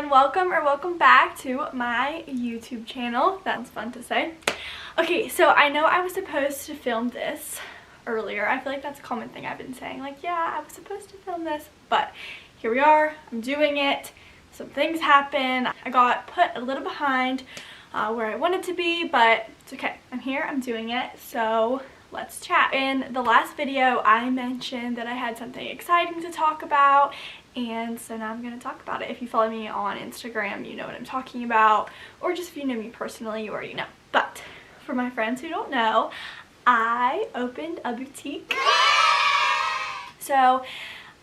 everyone, welcome back to my YouTube channel. That's fun to say. Okay, so I know I was supposed to film this earlier. I feel like that's a common thing I've been saying, like, yeah, I was supposed to film this, but here we are. I'm doing it. Some things happen. I got put a little behind where I wanted to be, but it's okay. I'm here, I'm doing it, so let's chat. In the last video, I mentioned that I had something exciting to talk about, and so now I'm going to talk about it. If you follow me on Instagram, you know what I'm talking about, or just if you know me personally, you already know. But for my friends who don't know, I opened a boutique. So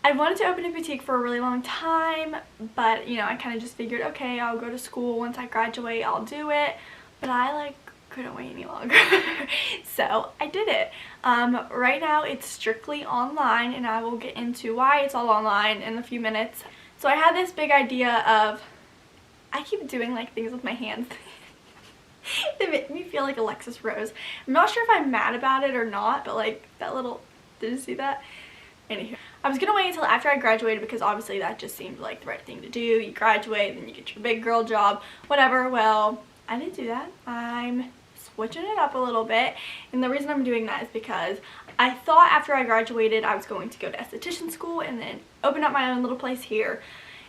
I wanted to open a boutique for a really long time, but you know, I kind of just figured, okay, I'll go to school. Once I graduate, I'll do it. But I couldn't wait any longer. So I did it. Right now it's strictly online, and I will get into why it's all online in a few minutes. So I had this big idea of, I keep doing like things with my hands. They make me feel like Alexis Rose. I'm not sure if I'm mad about it or not, but like that little, did you see that? Anywho, I was gonna wait until after I graduated because obviously that just seemed like the right thing to do. You graduate, then you get your big girl job, whatever. Well, I didn't do that. I'm switching it up a little bit, and the reason I'm doing that is because I thought after I graduated I was going to go to esthetician school and then open up my own little place here,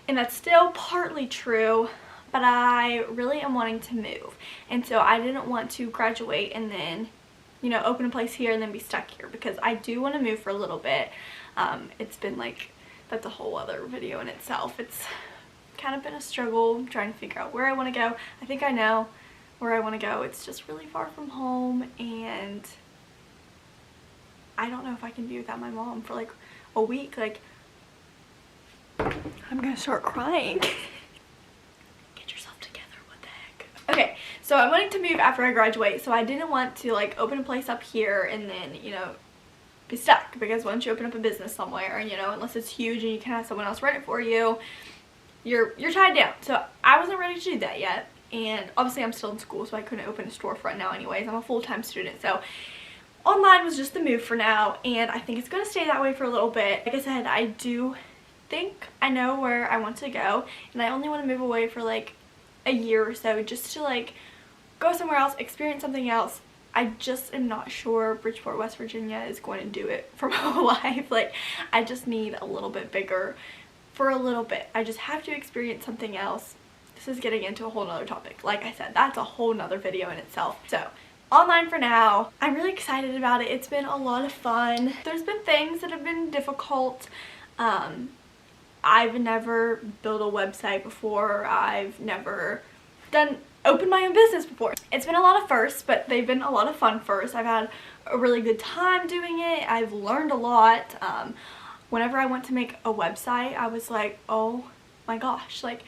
and that's still partly true, but I really am wanting to move, and so I didn't want to graduate and then, you know, open a place here and then be stuck here, because I do want to move for a little bit. It's been like, that's a whole other video in itself. It's kind of been a struggle trying to figure out where I want to go. I think I know where I want to go. It's just really far from home, and I don't know if I can be without my mom for like a week. Like, I'm gonna start crying. Get yourself together, what the heck. Okay, so I'm wanting to move after I graduate, so I didn't want to like open a place up here and then, you know, be stuck, because once you open up a business somewhere, you know, unless it's huge and you can have someone else run it for you, you're tied down. So I wasn't ready to do that yet. And obviously I'm still in school, so I couldn't open a storefront now anyways. I'm a full-time student, so online was just the move for now, and I think it's going to stay that way for a little bit. Like I said, I do think I know where I want to go, and I only want to move away for like a year or so, just to like go somewhere else, experience something else. I just am not sure Bridgeport, West Virginia is going to do it for my whole life. Like, I just need a little bit bigger for a little bit. I just have to experience something else. This is getting into a whole nother topic. Like I said, that's a whole nother video in itself. So online for now. I'm really excited about it. It's been a lot of fun. There's been things that have been difficult. I've never built a website before. I've never opened my own business before. It's been a lot of firsts, but they've been a lot of fun firsts. I've had a really good time doing it. I've learned a lot. Whenever I went to make a website, I was like, oh my gosh, like,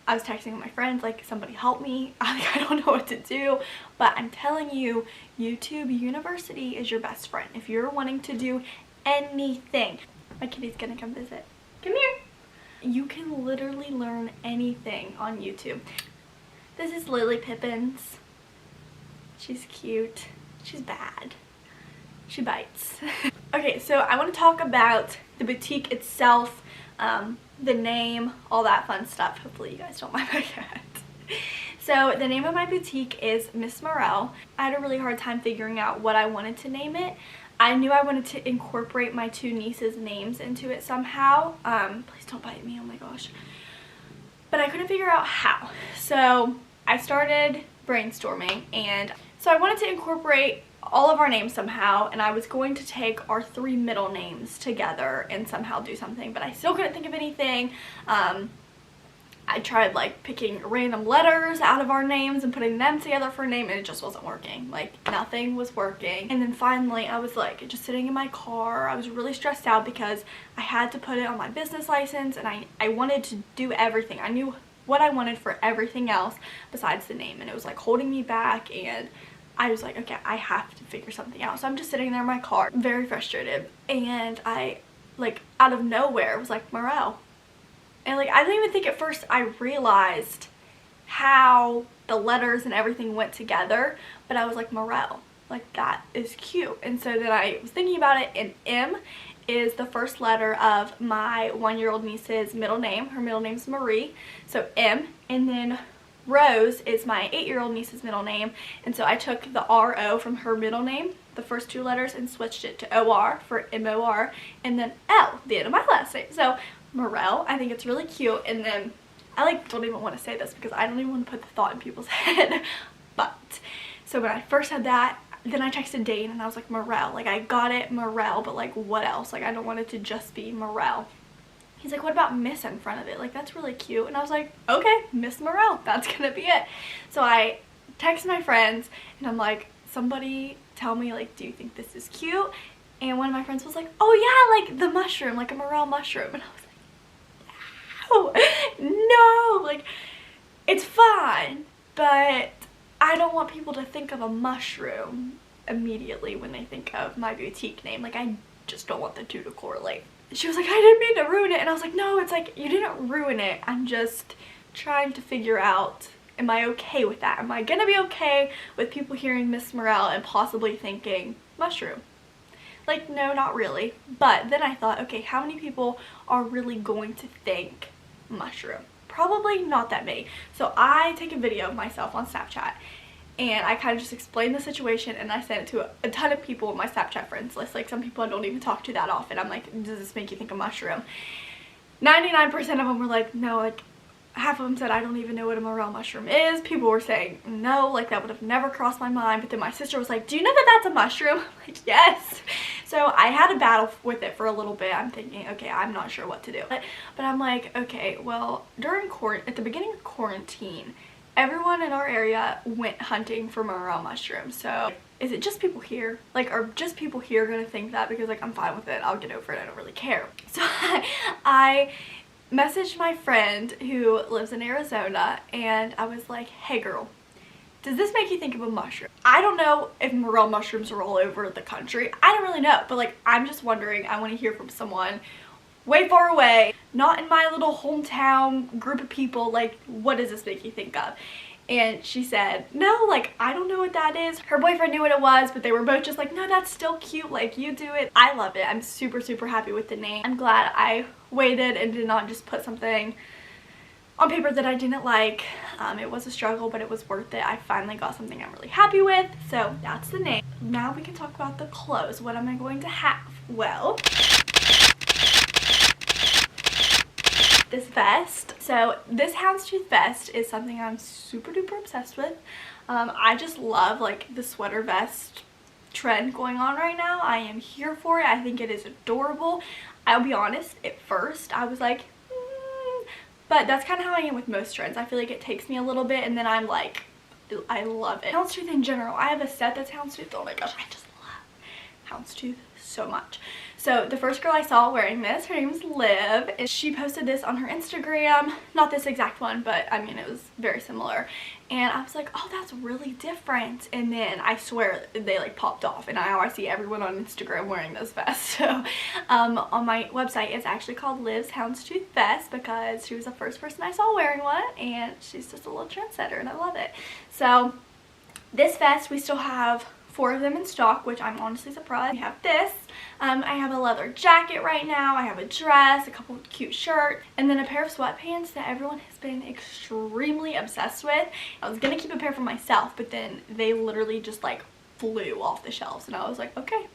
I was texting my friends, like, somebody help me. I don't know what to do. But I'm telling you, YouTube University is your best friend. If you're wanting to do anything. My kitty's gonna come visit. Come here. You can literally learn anything on YouTube. This is Lily Pippins. She's cute. She's bad. She bites. Okay, so I want to talk about the boutique itself, the name, all that fun stuff. Hopefully you guys don't mind my cat. So the name of my boutique is Miss Morelle. I had a really hard time figuring out what I wanted to name it. I knew I wanted to incorporate my two nieces' names into it somehow. Please don't bite me, oh my gosh. But I couldn't figure out how. So I started brainstorming, and so I wanted to incorporate all of our names somehow, and I was going to take our three middle names together and somehow do something, but I still couldn't think of anything. I tried like picking random letters out of our names and putting them together for a name, and it just wasn't working. Like, nothing was working. And then finally I was like just sitting in my car. I was really stressed out because I had to put it on my business license, and I wanted to do everything. I knew what I wanted for everything else besides the name, and it was like holding me back, and I was like, okay, I have to figure something out. So I'm just sitting there in my car, very frustrated, and I, like, out of nowhere was like, Morelle. And like, I didn't even think at first I realized how the letters and everything went together, but I was like, Morelle. like that is cute. And so then I was thinking about it, and M is the first letter of my 1-year-old niece's middle name. Her middle name's Marie, so M. And then Rose is my 8-year-old niece's middle name, and so I took the R-O from her middle name, the first 2 letters, and switched it to O-R for M-O-R, and then L, the end of my last name. So Morelle, I think it's really cute. And then I like don't even want to say this because I don't even want to put the thought in people's head, but so when I first had that, then I texted Dane and I was like, Morelle, like I got it, Morelle, but like what else? Like I don't want it to just be Morelle. He's like, what about Miss in front of it? Like that's really cute. And I was like, okay, Miss Morelle, that's gonna be it. So I text my friends and I'm like, somebody tell me, like, do you think this is cute? And one of my friends was like, oh yeah, like the mushroom, like a Morelle mushroom. And I was like, no, like it's fine, but I don't want people to think of a mushroom immediately when they think of my boutique name. Like I just don't want the two to correlate. She was like, I didn't mean to ruin it. And I was like, no, it's like, you didn't ruin it. I'm just trying to figure out, am I okay with that? Am I gonna be okay with people hearing Miss Morelle and possibly thinking mushroom? Like, no, not really. But then I thought, okay, how many people are really going to think mushroom? Probably not that many. So I take a video of myself on Snapchat and I kind of just explained the situation, and I sent it to a ton of people on my Snapchat friends list. Like some people I don't even talk to that often. I'm like, does this make you think of mushroom? 99% of them were like, no. Like half of them said, I don't even know what a Morelle mushroom is. People were saying no, like that would have never crossed my mind. But then my sister was like, do you know that that's a mushroom? I'm like, yes. So I had a battle with it for a little bit. I'm thinking, okay, I'm not sure what to do. But I'm like, okay, well, at the beginning of quarantine, everyone in our area went hunting for Morelle mushrooms. So is it just people here? Like, are just people here gonna think that? Because like I'm fine with it, I'll get over it, I don't really care. So I messaged my friend who lives in Arizona and I was like, hey girl, does this make you think of a mushroom? I don't know if Morelle mushrooms are all over the country. I don't really know, but like I'm just wondering, I want to hear from someone way far away, not in my little hometown group of people. Like, what does this make you think of? And she said, no, like I don't know what that is. Her boyfriend knew what it was, but they were both just like, no, that's still cute, like you do it. I love it. I'm super, super happy with the name. I'm glad I waited and did not just put something on paper that I didn't like. It was a struggle, but it was worth it. I finally got something I'm really happy with, so that's the name. Now we can talk about the clothes. What am I going to have? Well, this vest. So this houndstooth vest is something I'm super duper obsessed with. I just love like the sweater vest trend going on right now. I am here for it. I think it is adorable. I'll be honest, at first I was like, but that's kind of how I am with most trends. I feel like it takes me a little bit and then I'm like, I love it. Houndstooth in general. I have a set that's houndstooth. Oh my gosh, I just love houndstooth so much. So the first girl I saw wearing this, her name is Liv, and she posted this on her Instagram. Not this exact one, but I mean it was very similar. And I was like, oh, that's really different. And then I swear they like popped off, and now I see everyone on Instagram wearing this vest. So on my website it's actually called Liv's Houndstooth Vest because she was the first person I saw wearing one, and she's just a little trendsetter and I love it. So this vest, we still have 4 of them in stock, which I'm honestly surprised. We have this. I have a leather jacket right now. I have a dress, a couple of cute shirts, and then a pair of sweatpants that everyone has been extremely obsessed with. I was gonna keep a pair for myself, but then they literally just like flew off the shelves, and I was like, okay,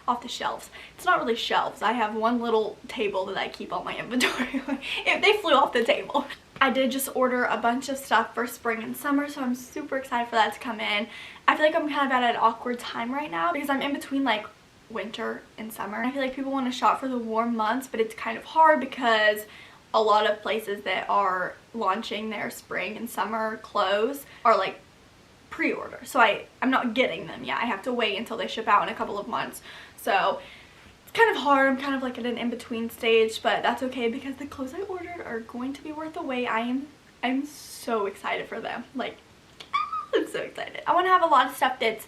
off the shelves. It's not really shelves. I have one little table that I keep all my inventory on. If they flew off the table. I did just order a bunch of stuff for spring and summer, so I'm super excited for that to come in. I feel like I'm kind of at an awkward time right now because I'm in between like winter and summer. I feel like people want to shop for the warm months, but it's kind of hard because a lot of places that are launching their spring and summer clothes are like pre-order. So I'm not getting them yet. I have to wait until they ship out in a couple of months. So it's kind of hard. I'm kind of like at an in-between stage, but that's okay because the clothes I ordered are going to be worth the wait. I'm so excited for them. Like, I'm so excited. I want to have a lot of stuff that's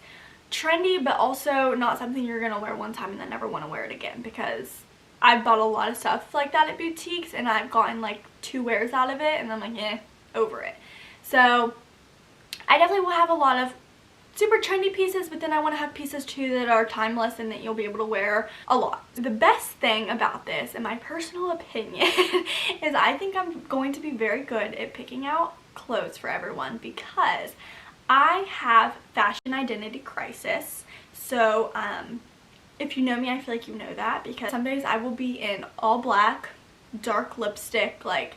trendy, but also not something you're gonna wear one time and then never want to wear it again, because I've bought a lot of stuff like that at boutiques and I've gotten like 2 wears out of it and I'm like, eh, over it. So I definitely will have a lot of super trendy pieces, but then I want to have pieces too that are timeless and that you'll be able to wear a lot. The best thing about this, in my personal opinion, is I think I'm going to be very good at picking out clothes for everyone because I have fashion identity crisis. So if you know me, I feel like you know that, because some days I will be in all black, dark lipstick, like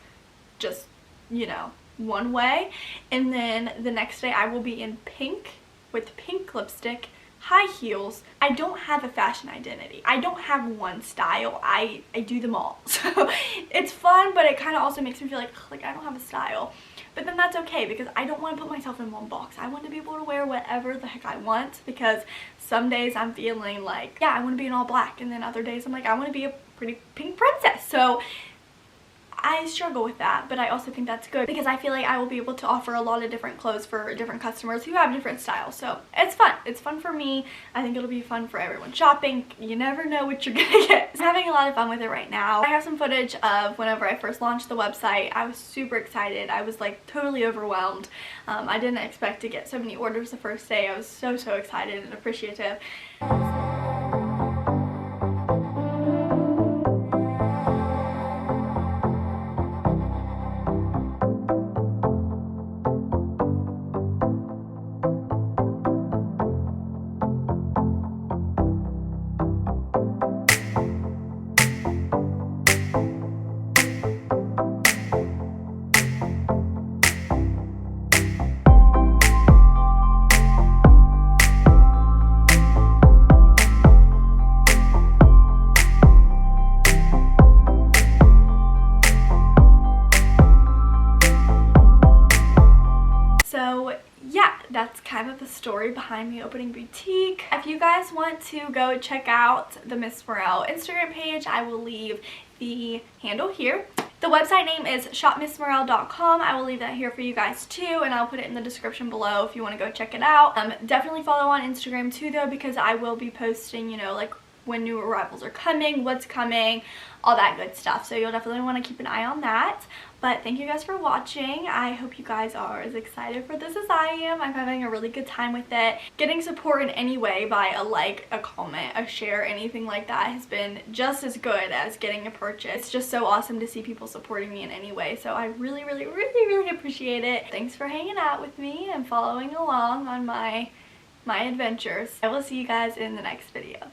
just, you know, one way, and then the next day I will be in pink with pink lipstick, high heels. I don't have a fashion identity. I don't have one style. I do them all. So it's fun, but it kind of also makes me feel like I don't have a style. But then that's okay, because I don't want to put myself in one box. I want to be able to wear whatever the heck I want, because some days I'm feeling like, yeah, I want to be in all black, and then other days I'm like, I want to be a pretty pink princess. So I struggle with that, but I also think that's good because I feel like I will be able to offer a lot of different clothes for different customers who have different styles. So it's fun. It's fun for me. I think it'll be fun for everyone shopping. You never know what you're gonna get. I'm having a lot of fun with it right now. I have some footage of whenever I first launched the website. I was super excited. I was like totally overwhelmed. I didn't expect to get so many orders the first day. I was so excited and appreciative. That's kind of the story behind me opening boutique. If you guys want to go check out the Miss Morelle Instagram page, I will leave the handle here. The website name is shopmissmorelle.com. I will leave that here for you guys too, and I'll put it in the description below if you want to go check it out. Definitely follow on Instagram too though, because I will be posting, you know, like when new arrivals are coming, what's coming, all that good stuff. So you'll definitely want to keep an eye on that. But thank you guys for watching. I hope you guys are as excited for this as I am. I'm having a really good time with it. Getting support in any way by a like, a comment, a share, anything like that has been just as good as getting a purchase. It's just so awesome to see people supporting me in any way. So I really appreciate it. Thanks for hanging out with me and following along on my adventures. I will see you guys in the next video.